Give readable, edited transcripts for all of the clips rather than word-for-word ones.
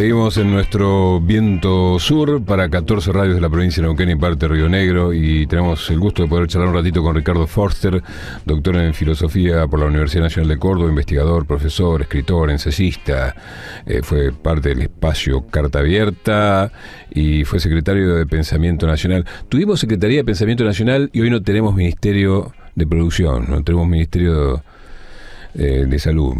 Seguimos en nuestro viento sur para 14 radios de la provincia de Neuquén y parte de Río Negro, y tenemos el gusto de poder charlar un ratito con Ricardo Forster, doctor en filosofía por la Universidad Nacional de Córdoba, investigador, profesor, escritor, ensayista, fue parte del espacio Carta Abierta y fue secretario de Pensamiento Nacional. Tuvimos Secretaría de Pensamiento Nacional y hoy no tenemos Ministerio de Producción, no tenemos Ministerio de Salud,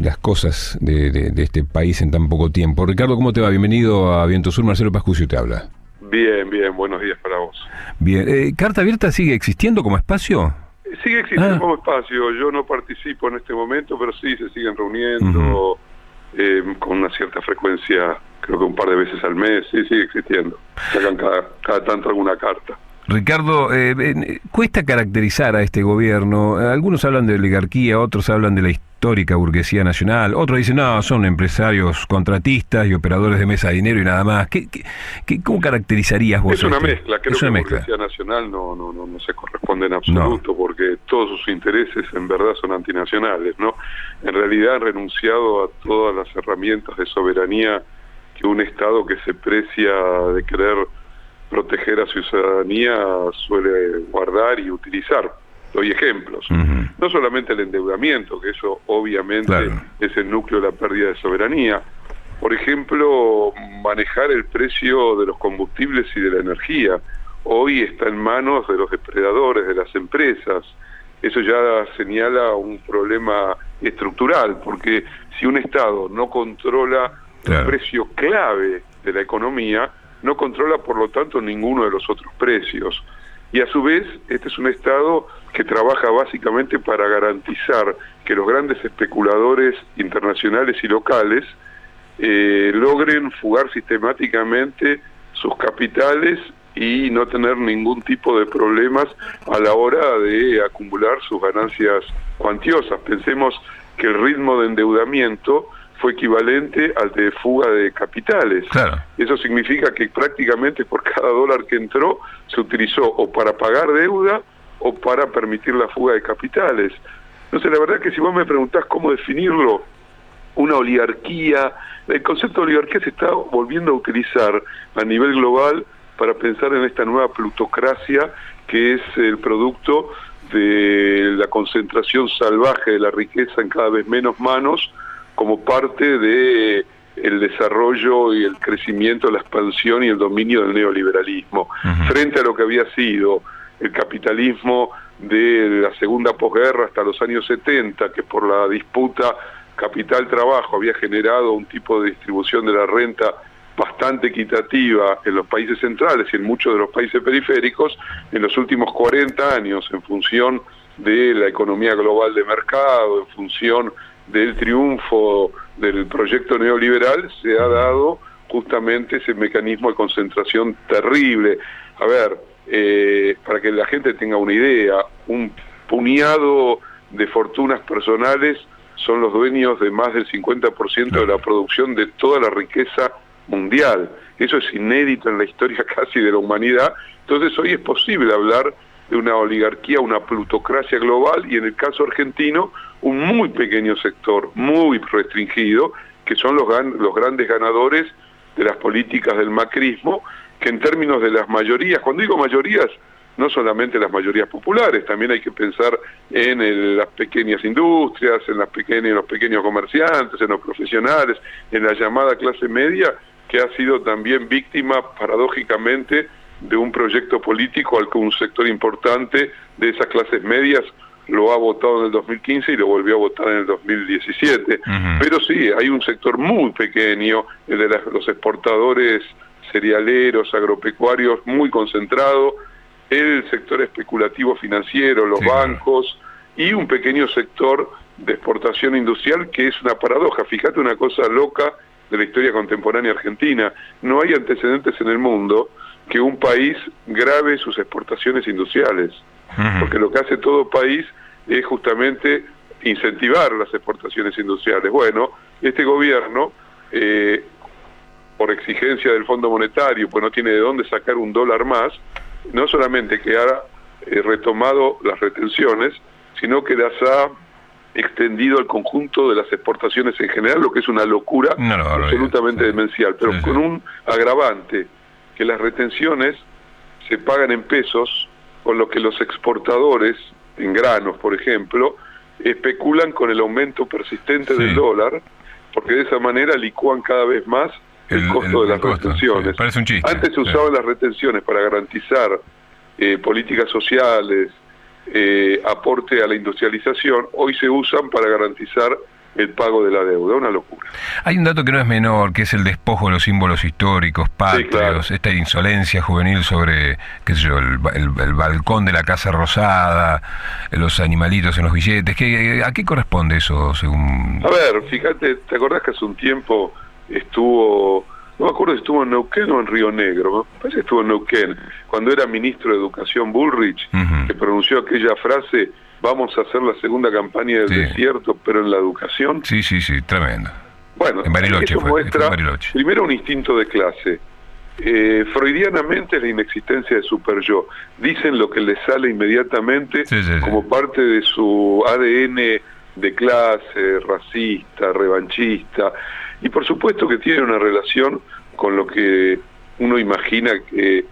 las cosas de este país en tan poco tiempo. Ricardo, ¿cómo te va? Bienvenido a Viento Sur. Marcelo Pascucio te habla. Bien, buenos días para vos. Bien, ¿Carta Abierta sigue existiendo como espacio? Sigue existiendo como espacio. Yo no participo en este momento, pero sí se siguen reuniendo con una cierta frecuencia, creo que un par de veces al mes. Sí, sigue existiendo. Sacan cada tanto alguna carta. Ricardo, cuesta caracterizar a este gobierno. Algunos hablan de oligarquía, otros hablan de la histórica burguesía nacional, otros dicen, no, son empresarios contratistas y operadores de mesa de dinero y nada más. ¿Cómo caracterizarías vos? Es una mezcla, creo que la mezcla. burguesía nacional no se corresponde en absoluto, porque todos sus intereses en verdad son antinacionales, ¿no? En realidad han renunciado a todas las herramientas de soberanía que un Estado que se precia de querer proteger a su ciudadanía suele guardar y utilizar. Doy ejemplos. No solamente el endeudamiento, que eso obviamente es el núcleo de la pérdida de soberanía. Por ejemplo, manejar el precio de los combustibles y de la energía. Hoy está en manos de los depredadores, de las empresas. Eso ya señala un problema estructural, porque si un Estado no controla el precio clave de la economía, no controla, por lo tanto, ninguno de los otros precios. Y a su vez, este es un Estado que trabaja básicamente para garantizar que los grandes especuladores internacionales y locales logren fugar sistemáticamente sus capitales y no tener ningún tipo de problemas a la hora de acumular sus ganancias cuantiosas. Pensemos que el ritmo de endeudamiento fue equivalente al de fuga de capitales. Eso significa que prácticamente por cada dólar que entró se utilizó o para pagar deuda o para permitir la fuga de capitales. Entonces, la verdad que si vos me preguntás cómo definirlo, una oligarquía, el concepto de oligarquía se está volviendo a utilizar a nivel global para pensar en esta nueva plutocracia que es el producto de la concentración salvaje de la riqueza en cada vez menos manos, como parte de el desarrollo y el crecimiento, la expansión y el dominio del neoliberalismo, frente a lo que había sido el capitalismo de la segunda posguerra hasta los años 70, que por la disputa capital-trabajo había generado un tipo de distribución de la renta bastante equitativa en los países centrales y en muchos de los países periféricos. En los últimos 40 años, en función de la economía global de mercado, en función del triunfo del proyecto neoliberal, se ha dado justamente ese mecanismo de concentración terrible. A ver, para que la gente tenga una idea, un puñado de fortunas personales son los dueños de más del 50% de la producción de toda la riqueza mundial. Eso es inédito en la historia casi de la humanidad. Entonces hoy es posible hablar de una oligarquía, una plutocracia global, y en el caso argentino, un muy pequeño sector, muy restringido, que son los grandes ganadores de las políticas del macrismo, que en términos de las mayorías, cuando digo mayorías, no solamente las mayorías populares, también hay que pensar en las pequeñas industrias, en los pequeños comerciantes, en los profesionales, en la llamada clase media, que ha sido también víctima, paradójicamente, de un proyecto político al que un sector importante de esas clases medias lo ha votado en el 2015 y lo volvió a votar en el 2017. Pero sí, hay un sector muy pequeño, el de los exportadores cerealeros, agropecuarios, muy concentrado, el sector especulativo financiero, los bancos, y un pequeño sector de exportación industrial, que es una paradoja. Fíjate una cosa loca de la historia contemporánea argentina: no hay antecedentes en el mundo que un país grave sus exportaciones industriales, porque lo que hace todo país es justamente incentivar las exportaciones industriales. Bueno, este gobierno, por exigencia del Fondo Monetario, pues no tiene de dónde sacar un dólar más, no solamente que ha retomado las retenciones, sino que las ha extendido al conjunto de las exportaciones en general, lo que es una locura absolutamente demencial, pero con un agravante, que las retenciones se pagan en pesos, con lo que los exportadores, en granos por ejemplo, especulan con el aumento persistente del dólar, porque de esa manera licúan cada vez más el costo de las retenciones. Parece un chiste. Antes se usaban las retenciones para garantizar políticas sociales, aporte a la industrialización, hoy se usan para garantizar el pago de la deuda, una locura. Hay un dato que no es menor, que es el despojo de los símbolos históricos, patrios, esta insolencia juvenil sobre, qué sé yo, el balcón de la Casa Rosada, los animalitos en los billetes. ¿A qué corresponde eso, según...? A ver, fíjate, ¿te acordás que hace un tiempo estuvo, no me acuerdo si estuvo en Neuquén o en Río Negro, me parece que estuvo en Neuquén, cuando era ministro de Educación Bullrich, que pronunció aquella frase: vamos a hacer la segunda campaña del desierto, pero en la educación? Sí, tremendo. Bueno, en Bariloche eso muestra, primero, un instinto de clase. Freudianamente es la inexistencia de superyo. Dicen lo que les sale inmediatamente como parte de su ADN de clase, racista, revanchista, y por supuesto que tiene una relación con lo que uno imagina que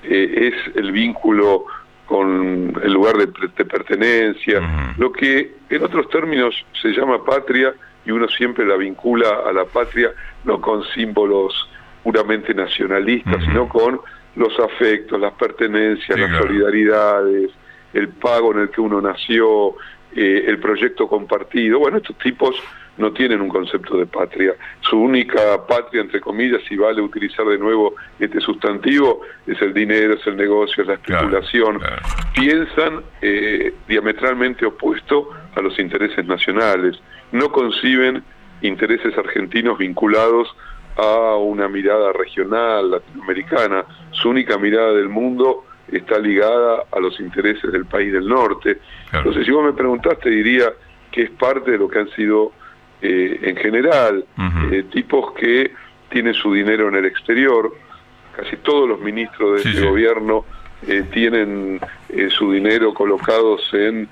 es el vínculo con el lugar de pertenencia, lo que en otros términos se llama patria, y uno siempre la vincula a la patria no con símbolos puramente nacionalistas, sino con los afectos, las pertenencias, las solidaridades, el pago en el que uno nació, el proyecto compartido. Bueno, estos tipos no tienen un concepto de patria. Su única patria, entre comillas, si vale utilizar de nuevo este sustantivo, es el dinero, es el negocio, es la especulación. Piensan diametralmente opuesto a los intereses nacionales. No conciben intereses argentinos vinculados a una mirada regional, latinoamericana. Su única mirada del mundo está ligada a los intereses del país del norte. Entonces, si vos me preguntaste, diría que es parte de lo que han sido en general, tipos que tienen su dinero en el exterior. Casi todos los ministros de este gobierno tienen su dinero colocados en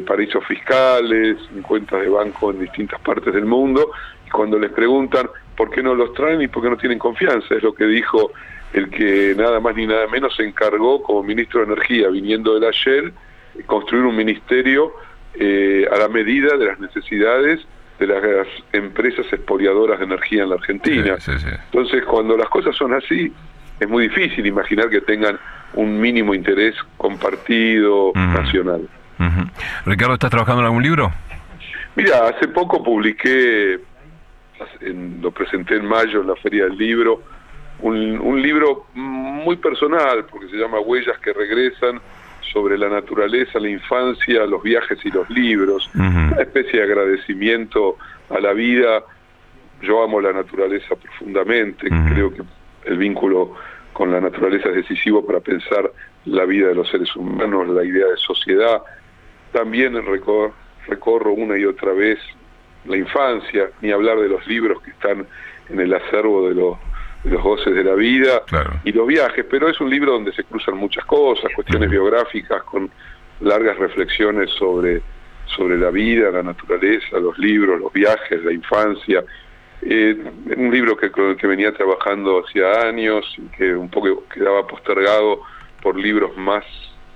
paraísos fiscales, en cuentas de banco en distintas partes del mundo, y cuando les preguntan por qué no los traen y por qué no tienen confianza, es lo que dijo el que nada más ni nada menos se encargó como ministro de Energía, viniendo de la Shell, construir un ministerio a la medida de las necesidades de las empresas expoliadoras de energía en la Argentina. Entonces, cuando las cosas son así, es muy difícil imaginar que tengan un mínimo interés compartido nacional. Ricardo, ¿estás trabajando en algún libro? Mira, hace poco publiqué, lo presenté en mayo en la Feria del Libro, un libro muy personal, porque se llama Huellas que regresan, sobre la naturaleza, la infancia, los viajes y los libros, una especie de agradecimiento a la vida. Yo amo la naturaleza profundamente, creo que el vínculo con la naturaleza es decisivo para pensar la vida de los seres humanos, la idea de sociedad. También recorro una y otra vez la infancia, ni hablar de los libros que están en el acervo de los goces de la vida y los viajes, pero es un libro donde se cruzan muchas cosas, cuestiones biográficas con largas reflexiones sobre la vida, la naturaleza, los libros, los viajes, la infancia. Un libro que venía trabajando hacía años y que un poco quedaba postergado por libros más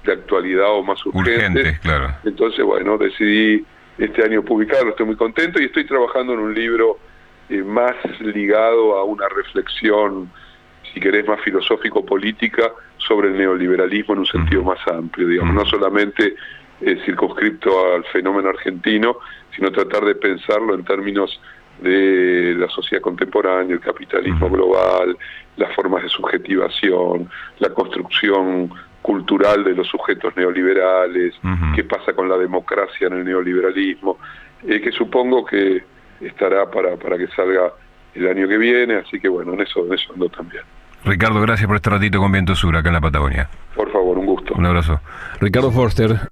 de actualidad o más urgentes. Entonces, bueno, decidí este año publicarlo, estoy muy contento y estoy trabajando en un libro más ligado a una reflexión, si querés, más filosófico-política sobre el neoliberalismo en un sentido más amplio, digamos, no solamente circunscripto al fenómeno argentino, sino tratar de pensarlo en términos de la sociedad contemporánea, el capitalismo global, las formas de subjetivación, la construcción cultural de los sujetos neoliberales, qué pasa con la democracia en el neoliberalismo, que supongo que estará para que salga el año que viene, así que bueno, en eso ando también. Ricardo, gracias por este ratito con Viento Sur acá en la Patagonia. Por favor, un gusto. Un abrazo. Ricardo Forster.